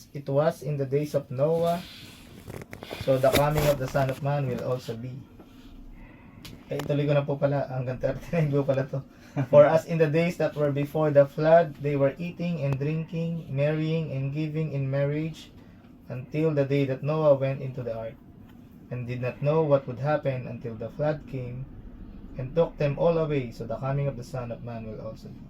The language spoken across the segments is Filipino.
as it was in the days of Noah, so the coming of the Son of Man will also be. Ituloy ko na po pala, hanggang 39 po pala to. For as in the days that were before the flood, they were eating and drinking, marrying and giving in marriage, until the day that Noah went into the ark, and did not know what would happen until the flood came, and took them all away, so the coming of the Son of Man will also be.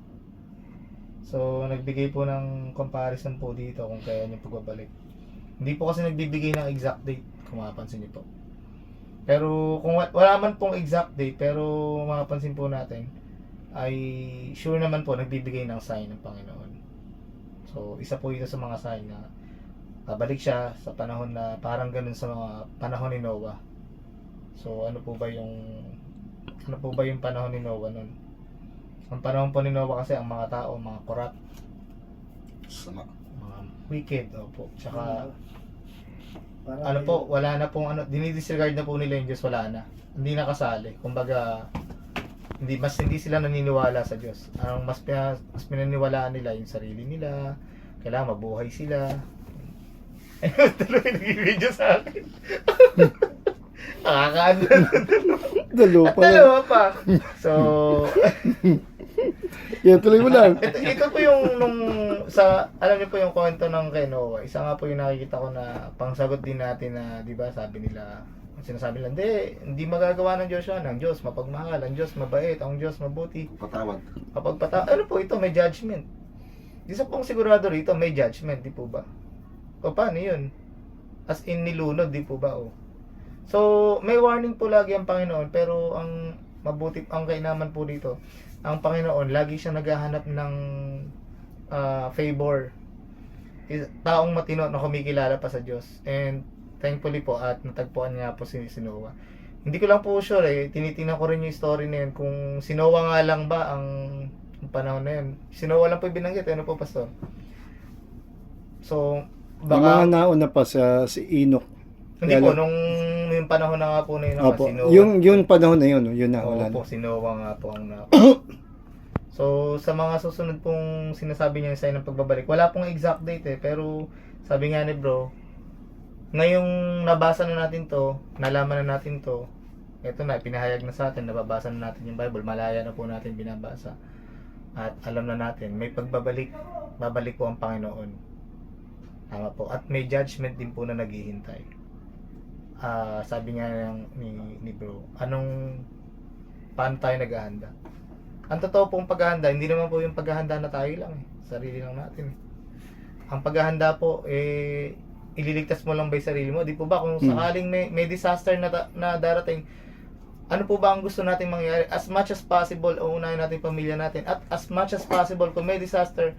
So, nagbigay po ng comparison po dito kung kailan yung pagbabalik. Hindi po kasi nagbibigay ng exact date, kung mapapansin niyo po. Pero kung wala man pong exact date, pero mapapansin po natin, ay sure naman po nagbibigay ng sign ng Panginoon. So, isa po ito sa mga sign na babalik siya sa panahon na parang ganun sa mga panahon ni Noah. So, ano po ba yung panahon ni Noah nun? Ang panahon po ni Noah kasi ang mga tao, mga corrupt, Sama. mga wicked, opo. Tsaka Parang ano po, wala na pong dinidisregard na po nila yung Diyos, wala na. Hindi na kasali. Kumbaga, hindi sila naniniwala sa Diyos. Ang mas pinaniwalaan nila yung sarili nila, kailangan mabuhay sila. Ayun, tuloy nag-video sa akin. Nakakaano. Dalawa At pa lang. dalawa pa. So, Yan, tuloy mo lang. ito po yung alam niyo po yung kwento ng kay Noah. Isa nga po yung nakikita ko na pangsagot din natin na, di ba, sabi nila, sinasabi nila, hindi magagawa ng Diyos yan. Ang Diyos mapagmahal, ang Diyos mabait, ang Diyos mabuti. Patawad. Ano po ito, may judgment. Isa pong sigurado rito, may judgment, di po ba? O paano yun? As in nilunod, di po ba? O. So, may warning po lagi ang Panginoon, pero ang mabuti, ang kainaman po dito, ang Panginoon, lagi siyang naghahanap ng favor. Taong matino na kumikilala pa sa Diyos. And thankfully po, at natagpuan niya po si Noah. Hindi ko lang po sure tinitingnan ko rin yung story na yun, kung si Noah nga lang ba ang panahon na yun. Si Noah lang po binanggit, ano po, Pastor? So, Yung mga baka, nauna pa si Enoch. hindi po, nung yung panahon na nga po na yun, Opo. si Noah. Yung panahon na yun, yun na, wala po, na. si Noah nga po ang So, sa mga susunod pong sinasabi niya sa ng pagbabalik, wala pong exact date pero sabi nga ni bro, ngayong nabasa na natin to, nalaman na natin to, eto na, pinahayag na sa atin, nababasa na natin yung Bible, malaya na po natin binabasa. At alam na natin, may pagbabalik, babalik po ang Panginoon. Tama po. At may judgment din po na naghihintay. Sabi nga ni bro, paano tayo naghahanda? Ang totoo pong paghahanda, hindi naman po yung paghahanda na tayo lang sarili lang natin Ang paghahanda po, ililigtas mo lang ba yung sarili mo? Di po ba kung sakaling may disaster na darating, ano po ba ang gusto nating mangyari? As much as possible, uunahin natin yung pamilya natin. At as much as possible, kung may disaster,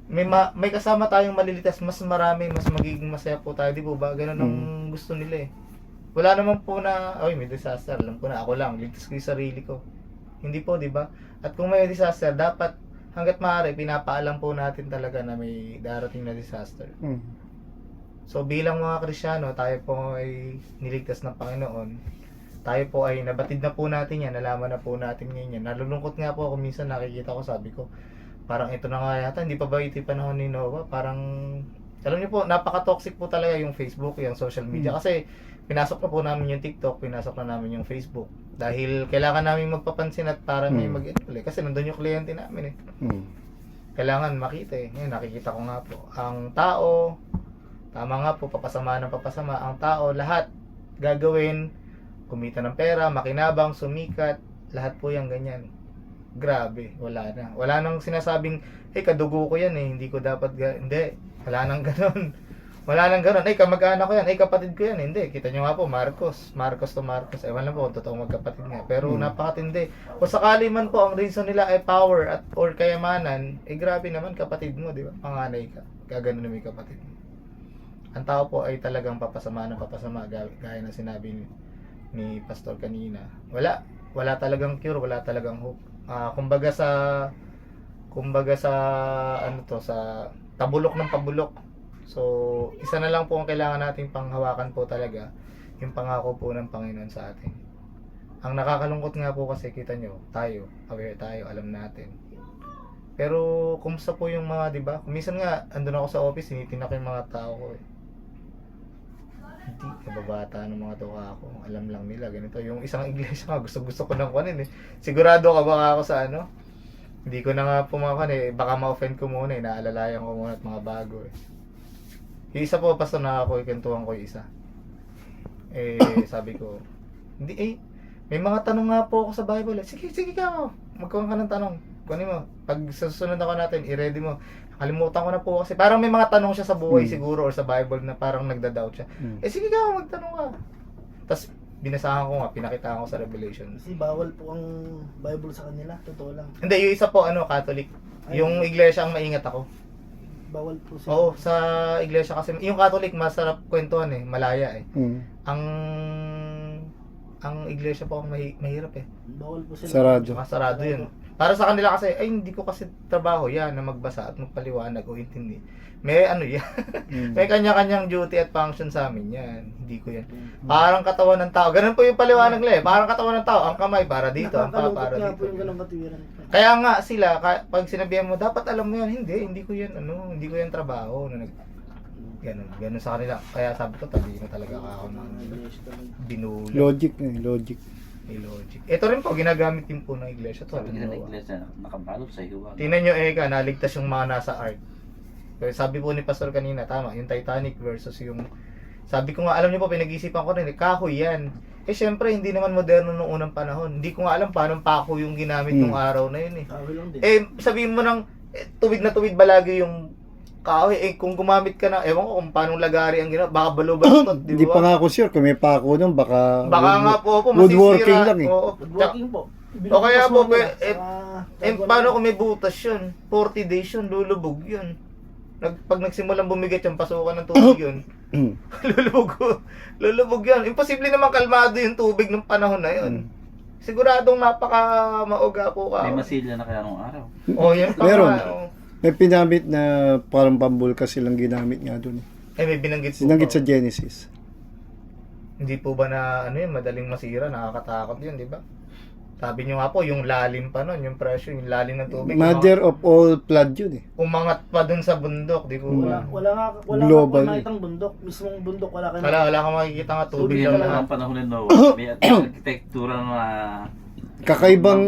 may kasama tayong maliligtas, mas marami, mas magiging masaya po tayo. Di po ba? Ganun ang gusto nila Wala naman po na, may disaster. Alam ko na, ako lang, ligtas ko yung sarili ko. Hindi po, di ba? At kung may disaster, dapat hangga't maaari, pinapaalam po natin talaga na may darating na disaster. So bilang mga Kristiyano, tayo po ay niligtas ng Panginoon. Tayo po ay nabatid na po natin yan, nalaman na po natin ngayon yan. Nalulungkot nga po ako minsan, nakikita ko, sabi ko, parang ito na nga yata, hindi pa ba ito yung panahon ni Noah? Parang, alam niyo po, napaka-toxic po talaga yung Facebook, yung social media. Kasi pinasok na po namin yung TikTok, pinasok na namin yung Facebook. Dahil kailangan namin magpapansin at para may mag-enroll kasi nandun yung kliyente namin Kailangan makita Ngayon, nakikita ko nga po. Ang tao, tama nga po, papasama ng papasama. Ang tao, lahat gagawin, kumita ng pera, makinabang, sumikat, lahat po yung ganyan. Grabe, wala na. Wala nang sinasabing, kadugo ko yan hindi ko dapat, hindi. Wala nang ganon. Wala nang gano'n, kamag-anak ko yan, kapatid ko yan. Hindi, kita nyo nga po, Marcos to Marcos. Ewan lang po kung totoong magkapatid nga. Pero napakatindi. Kung sakali man po, ang reason nila ay power or kayamanan, grabe naman kapatid mo, di ba? Panganay ka. Gaganon na may kapatid mo. Ang tao po ay talagang papasama ng papasama, gaya na sinabi ni Pastor kanina. Wala talagang cure, wala talagang hope. Kumbaga sa sa tabulok ng pabulok. So, isa na lang po ang kailangan nating panghawakan po talaga, yung pangako po ng Panginoon sa atin. Ang nakakalungkot nga po kasi, kita nyo, aware tayo, alam natin. Pero, kumusta po yung mga, di ba? Minsan nga, andun ako sa office, tinitingnan ko yung mga tao ko eh. Hindi, kababata ng mga tuka ako. Alam lang nila, ganito. Yung isang iglesia nga, gusto ko nang kunin eh. Sigurado ka ba ako sa ano? Hindi ko na nga pumakan eh. Baka ma-offend ko muna eh. Naalalayan ko muna at mga bago eh. Yung isa po, pasto na ako, ikentuhan ko yung isa. Eh, sabi ko, hindi eh. May mga tanong nga po ako sa Bible eh. Sige ka mo. Magkaroon ka ng tanong. Kunin mo. Pag susunod ako natin, i-ready mo. Kalimutan ko na po kasi parang may mga tanong siya sa buhay siguro or sa Bible na parang nagda-doubt siya. Eh sige ka, magtanong ka. Tapos binasahan ko nga, pinakitaan ko sa Revelation. Kasi bawal po ang Bible sa kanila, totoo lang. Hindi, yung isa po Catholic. Yung iglesia ang maingat ako. Bawal po sila. Oo, sa iglesia kasi yung Catholic masarap kwentuhan eh, malaya eh. Mm. Ang iglesia po ang mahirap eh. Bawal po sila. Sarado. Sarado yun. Para sa kanila kasi, ay hindi ko kasi trabaho yan na magbasa at magpaliwanag o intindi. May ano yan. May kanya-kanyang duty at function sa amin yan. Hindi ko yan. Parang katawan ng tao. Ganun po yung paliwanag nila eh. Parang katawan ng tao. Ang kamay para dito. Ang paa para nga po dito. yung ganong katiwiran. Kaya nga sila, pag sinabihan mo, dapat alam mo yan. Hindi ko yan, hindi ko yan trabaho. Ganun sa kanila. Kaya sabi ko, tabi na talaga ako ng binulog. Logic logic. May logic. Ito rin po, ginagamit din po ng iglesia. Sabi nga ng iglesia, nakabalot sa hiwa. Tingnan nyo, Eka, naligtas yung mga nasa art. Pero sabi po ni Pastor kanina, tama, yung Titanic versus yung... Sabi ko nga, alam niyo po, pinag-isipan ko rin, kahoy yan. Eh, syempre, hindi naman moderno nung unang panahon. Hindi ko nga alam paano pako yung ginamit nung araw na yun eh. Kahoy lang din. Eh, sabihin mo nang, tuwid na tuwid ba lagi yung kahoy? Eh, kung gumamit ka na, ewan ko kung paano lagari ang ginawa, baka balo-balot, di ba? Hindi pa nga ako sure kung may pako nun, baka nga po, woodworking lang eh. Oo. Woodworking po. O kaya po, Sa- paano kung may butas yun? 40 days yun, lulubog yun. Pag nagsimulang bumigat yung pasukan ng tubig yun, lulubog yun. Imposible naman kalmado yung tubig ng panahon na yun. Siguradong napaka mauga po ka. May masilya na kaya nung araw. Oh, yan pa Meron. nga, oh. May pinamit na parang pambulka silang ginamit nga doon. Eh, may binanggit po. Sinanggit po. sa Genesis. Hindi po ba na, yun, madaling masira, nakakatakot yun, di ba? Sabi nyo nga po, yung lalim pa nun, yung pressure, yung lalim ng tubig. Mother of all flood yun eh. Umangat pa dun sa bundok, di po ba? Wala Global. nga makitang bundok. Mismong bundok wala kayo. Wala kang makikita nga tubig Tubig lang lang lahat. ang panahon ni Noah. May arkitektura na Kakaibang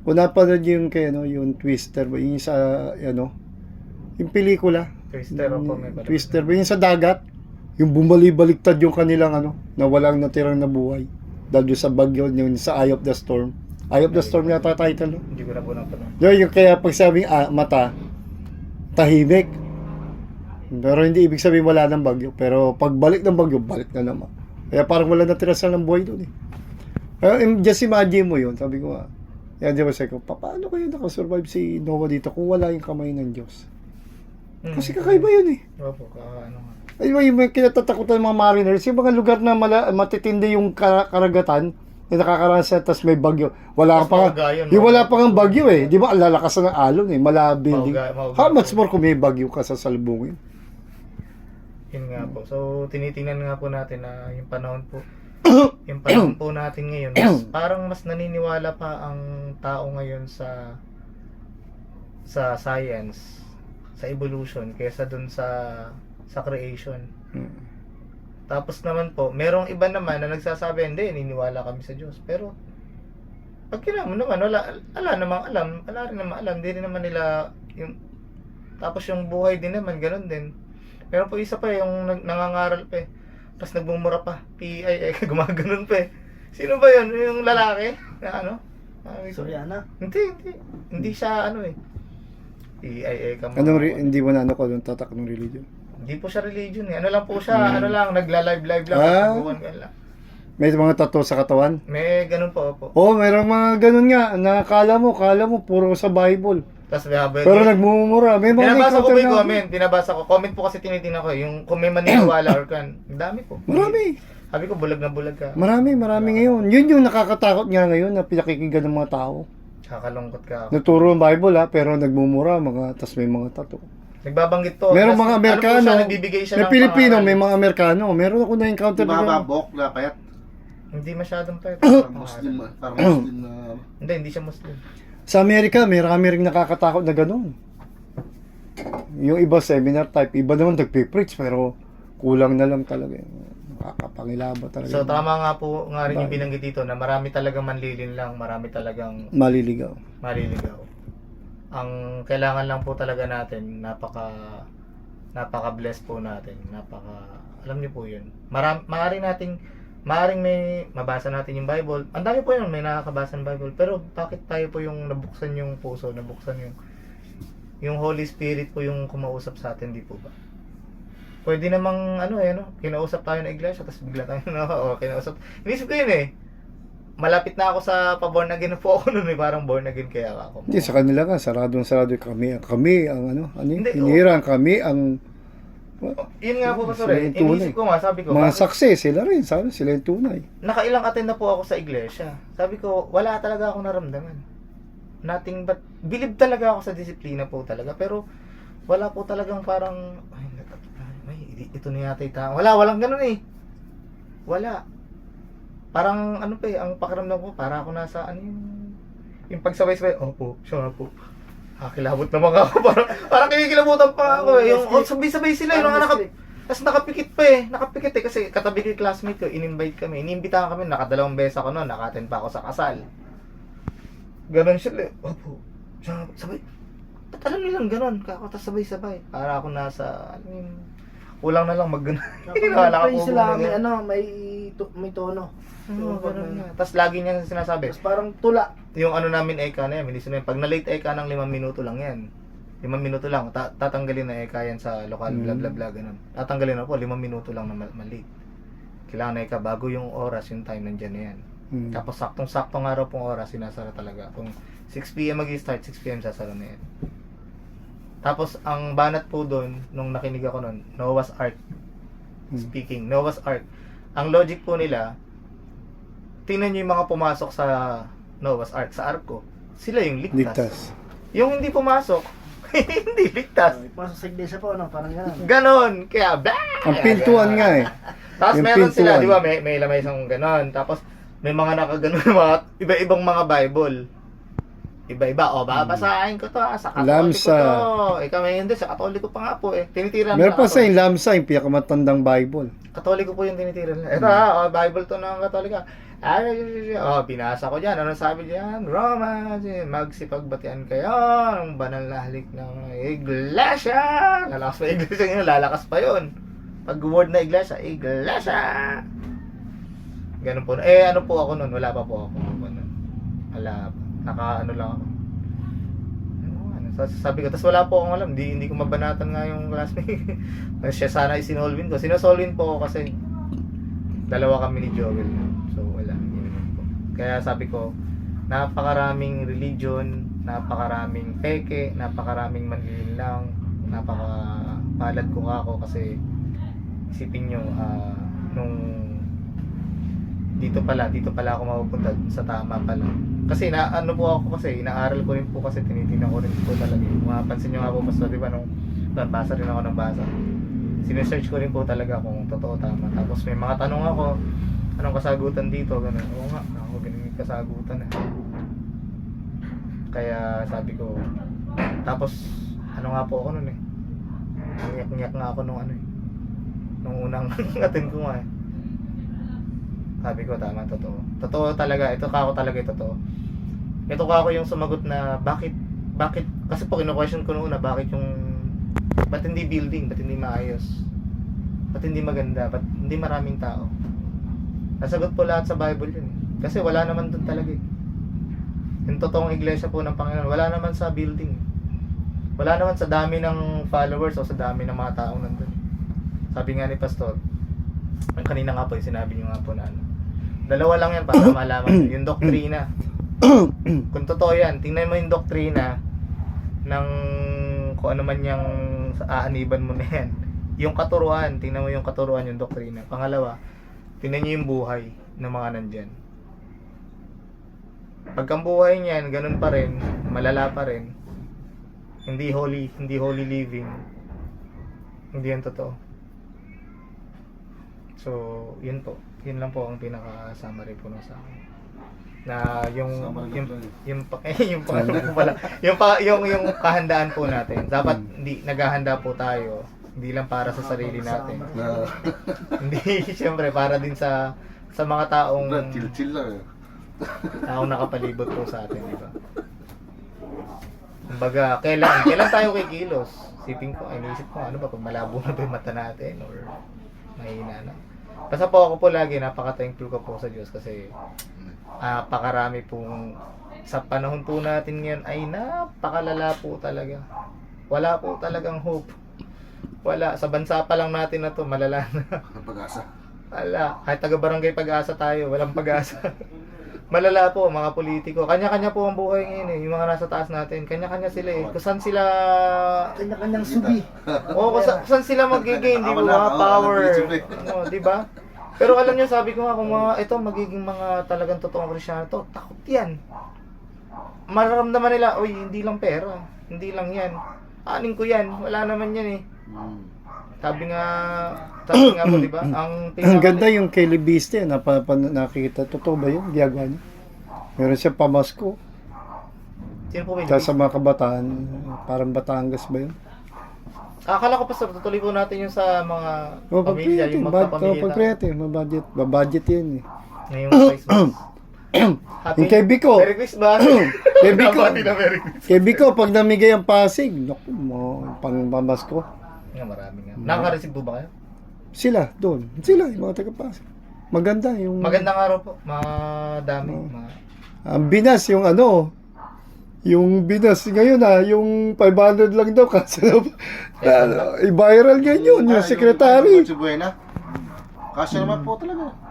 una pa rin yung kay yung Twister ba yung sa yung pelikula Twister ako, may pala. Twister ba yung sa dagat yung bumali-baliktad yung kanilang na walang natirang nabuhay dahil sa bagyo yung sa Eye of the Storm. Eye of the Storm yata title no? Hindi ko na po napanood. Yung kaya pag sabing mata tahimik pero hindi ibig sabihin wala ng bagyo pero pagbalik ng bagyo balik na naman kaya parang wala natira sa ng buhay doon eh. Just imagine mo yun, sabi ko nga. Yan, di ba sabi ko, paano kayo nakasurvive si Noah dito kung wala yung kamay ng Diyos? Kasi kakaiba yun eh. Opo, ano nga. Ay, yung kinatatakutan ng mga mariners, yung mga lugar na matitindi yung karagatan, na nakakaranas tapos may bagyo. Wala Mas pa mauga yun, yung wala mauga. pa ng bagyo eh. Di ba, ang lalakas na ng alon eh, malabinding. Mauga. How much more kung may bagyo ka sa salubungin? Yun nga po. So, tinitingnan nga po natin na yung panahon po. Yung panahon po natin ngayon, parang mas naniniwala pa ang tao ngayon sa science, sa evolution, kaysa dun sa creation. Tapos naman po, merong iba naman na nagsasabi, hindi, niniwala kami sa Diyos. Pero, pag kinamo naman, wala rin naman alam, hindi rin naman nila, tapos yung buhay din naman, ganun din. Pero po isa pa, yung nangangaral pa eh. Tapos nagmumura pa, PIA, gumaganon pa eh. Sino ba yun? Yung lalaki? Na Soriana? Hindi siya eh. PIA ka mo. Hindi mo na kung tatak ng religion? Hindi po siya religion eh. Ano lang po siya, nagla-live lang. Nagbuwan ka lang. May mga tattoo sa katawan? May ganun po, opo. Oo, mayroong mga ganun nga, na kala mo, puro sa Bible. Tapos may habang. Pero nagmumura. May mga Pinabasa ko po yung na- comment. Pinabasa ko. Comment po kasi tinitingnan ko. Yung kung may maniniwala or kan. Ang dami po. Marami. Sabi ko, bulag na bulag ka. Marami ngayon. Yun yung nakakatakot nga ngayon na pinakikinggan ng mga tao. Kakalungkot ka. Naturo ang Bible pero nagmumura, tas may mga tattoo. Nagbabanggit po. Meron Tapos, mga Amerikano, Ano po siya, nagbibigay siya may ng Pilipino, pangalan. may mga Amerikano. Meron ako na-encounter na ganun. Mababok na payat. Hindi masyadong pa. Parang Muslim na. Hindi siya Muslim. Sa Amerika, may rami ring nakakatakot na ganun. Yung iba seminar type, iba naman nagpipreach, pero kulang na lang talaga. Nakakapangilabot talaga. So tama nga po nga rin yung Bakit? binanggit dito na marami talagang manlilin lang, marami talagang Maliligaw. maliligaw. Ang kailangan lang po talaga natin, napaka-bless po natin. Alam niyo po yun. Maaring may mabasa natin yung Bible. Ang dami po yun, may nakakabasa ng Bible. Pero bakit tayo po yung nabuksan yung puso, nabuksan yung Holy Spirit po yung kumausap sa atin, di po ba? Pwede namang kinausap tayo ng iglesia, tapos bigla tayo kinausap. Inisip ko yun eh. Malapit na ako sa pa-born again po ako noon eh, parang born again kaya ako. Hindi, sa kanila ka, saradong kami ang Hindi, hinirang kami ang Yun nga po, Pastor Sila eh. yung tunay. Inisip ko nga, sabi ko, mga bakit- success, sila rin, sabi sila yung tunay. nakailang attend na po ako sa iglesia. Sabi ko, wala talaga akong naramdaman. Nothing but, believe talaga ako sa disiplina po talaga. Pero, wala po talagang parang, ito na yata yung tao. Walang ganun eh. Wala. Parang, ang pakiramdam ko, para ako nasa, yung pagsabay-sabay, opo, siya nga po. Kilabot naman ako. Parang kinikilabutan pa ako eh. Yung sabay-sabay sila, yung mga tapos nakapikit pa eh. Nakapikit eh kasi katabi ko yung classmate ko, in-invite kami. Inimbitahan kami, nakadalawang beses ako noon, naka-attend pa ako sa kasal. Ganon sila. Opo. Sabay. Ba't alam nilang ganon? Kako, tapos sabay-sabay. Para ako nasa, kulang na lang mag-ganon. Kapag sila may tono. Ganon nga. Tapos lagi niya sinasabi. Tapos parang tula. Yung namin eka na yan, minsan na yan. Pag na-late eka ng 5 minuto lang yan. 5 minuto lang, tatanggalin na eka yan sa lokal, bla bla bla, ganun. Tatanggalin na po, 5 minuto lang na mali. Kailangan na eka, bago yung oras, yung time nandyan na yan. Tapos saktong-saktong araw pong oras, sinasara talaga. Kung 6 PM mag-start, 6 PM sasara na yan. Tapos, ang banat po doon, nung nakinig ako noon, Noah's Ark. Speaking, Noah's Ark. Ang logic po nila, tingnan nyo yung mga pumasok sa Noah's Ark, sa arko. Sila yung ligtas. Ligtas. Yung hindi pumasok, hindi ligtas. Pasok sa iglesia po, parang gano'n. Ganon. Kaya, Ang pintuan nga eh. Tapos Yung meron sila, pintuan. di ba, may lamay isang ganon. Tapos, may mga nakaganon, mga iba-ibang mga Bible. Iba-iba. O, babasahin ko to, sa Katoliko Lamsa. to. Ikaw may hindi, sa Katoliko pa nga po eh. Tinitira Meron pa sa Katoliko. yung lamsa, yung pinakamatandang Bible. Katoliko po yung tinitira nila. Ito Bible to ng Katolika. Binasa ko dyan. Ano sabi dyan? Romans, magsipagbatian kayo ng banal na halik ng iglesia. Lalakas pa iglesia yun, lalakas pa yun. Pag word na iglesia, ganun po. Ano po ako nun? Wala pa po ako. Wala pa. Lang ako. Sabi ko, tas wala po akong alam. Hindi ko mabanatan nga yung classmate. Siya sana isinolvin ko. Sinosolvin po ako kasi dalawa kami ni Joel. So wala. Kaya sabi ko, napakaraming religion, napakaraming peke, napakaraming manlilinlang, napakapalad ko ako kasi isipin nyo, nung dito pala ako mapupunta sa tama pala. Kasi inaaral ko rin po kasi tinitingnan ko rin po talaga. Mapansin nyo nga po, basta diba nung basa rin ako ng basa. Sinesearch ko rin po talaga kung totoo tama. Tapos may mga tanong ako, anong kasagutan dito, gano'n. Oo nga, ako ganun yung kasagutan eh. Kaya sabi ko, tapos nga po ako nun eh. Ngiyak nga ako nung nung unang attend ko nga eh. Sabi ko, tama, totoo. Totoo talaga, ito ka ako talaga totoo. Ito ka ako yung sumagot na bakit, kasi po kino-question ko noon na ba't hindi building, ba't hindi maayos, ba't hindi maganda, ba't hindi maraming tao. Nasagot po lahat sa Bible yun. Kasi wala naman doon talaga eh. Yung totoong iglesia po ng Panginoon, wala naman sa building. Wala naman sa dami ng followers o sa dami ng mga tao nandun. Sabi nga ni Pastor, kanina nga po, sinabi niyo nga po na dalawa lang yan para malaman yung doktrina. Kung totoo yan, tingnan mo yung doktrina ng kung ano man yung aaniban mo na yan. Yung katuruan, tingnan mo yung katuruan, yung doktrina. Pangalawa, tingnan nyo yung buhay ng mga nandyan. Pag ang buhay niyan, ganun pa rin, malala pa rin, hindi holy living, hindi yan totoo. So, yun po. Yun lang po ang pinaka-summary po sa akin. na yung Sama na yung lang yung yung ano po pala yung kahandaan po natin. Dapat hindi naghahanda po tayo hindi lang para sa sarili natin. Na, Hindi siyempre para din sa mga taong Brad, chill lang eh. taong nakapalibot po sa atin, di ba? Kumbaga, kailan tayo kikilos? Sipin ko, iniisip ko, ano ba, pag malabo na ba yung mata natin or mahina na. Basta po ako po lagi, napaka-thankful ko po sa Diyos kasi napakarami pong sa panahon po natin ngayon ay napakalala po talaga. Wala po talagang hope. Wala. Sa bansa pa lang natin na to, malala na. Pag-asa. Wala. Kahit taga-barangay pag-asa tayo, walang pag-asa. Malala po, mga politiko. Kanya-kanya po ang buhay ngayon eh. Yung mga nasa taas natin, kanya-kanya sila eh. Kung saan sila... Kanya-kanyang subi. Oo, kung saan sila mag-gain, di ba? Power. Ano, di ba? Pero alam niyo, sabi ko nga, kung mga, ito, magiging mga talagang totoong Kristyano to, takot yan. Mararamdaman nila, oy, hindi lang pera. Hindi lang yan. Anin ko yan. Wala naman yan eh. Sabi nga po, di ba? Ang Ang ganda yung kay Libiste, nakikita. Totoo ba yun? Ginagawa niya. Meron siya pamasko. Sino po ba Kaya sa mga kabataan, parang Batangas ba yun? Akala ko pa sa tuloy po natin yung sa mga O, pamilya, yung magkapamilya. pag-create, mabudget yan eh. Ngayong Christmas. Happy Yung kay Biko. Merry Christmas. Kay Biko. Nabati na Merry Christmas. Kay Biko, pag namigay ang Pasig, naku, pang pamasko. Nga, marami nga. Nakaka-receive po ba kayo? Sila, doon. Sila, yung mga taga-Pasig. Maganda yung... Magandang araw po. Madami. Mga... Ang binas, yung ano, yung binas ngayon yung 500 lang daw kasi i-viral ngayon yung secretary. Si Buena. Kasya naman po talaga.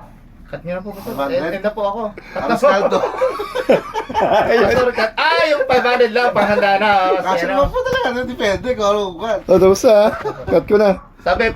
Cut nyo na po. $500? End na po ako. Alas kaldo. Sorry, cut. Yung 500 lang. Panghanda na. Kasya naman po talaga. Depende kung ano. Ano sa? Cut ko na. Sabi,